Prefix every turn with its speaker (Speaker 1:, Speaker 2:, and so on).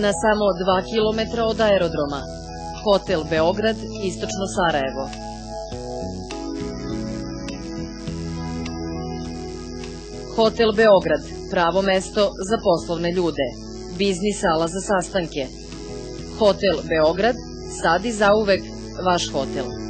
Speaker 1: na samo 2 kilometra od aerodroma. Hotel Beograd, istočno Sarajevo. Hotel Beograd, pravo mesto za poslovne ljude. Biznis sala za sastanke. Hotel Beograd, sad i zauvek vaš hotel.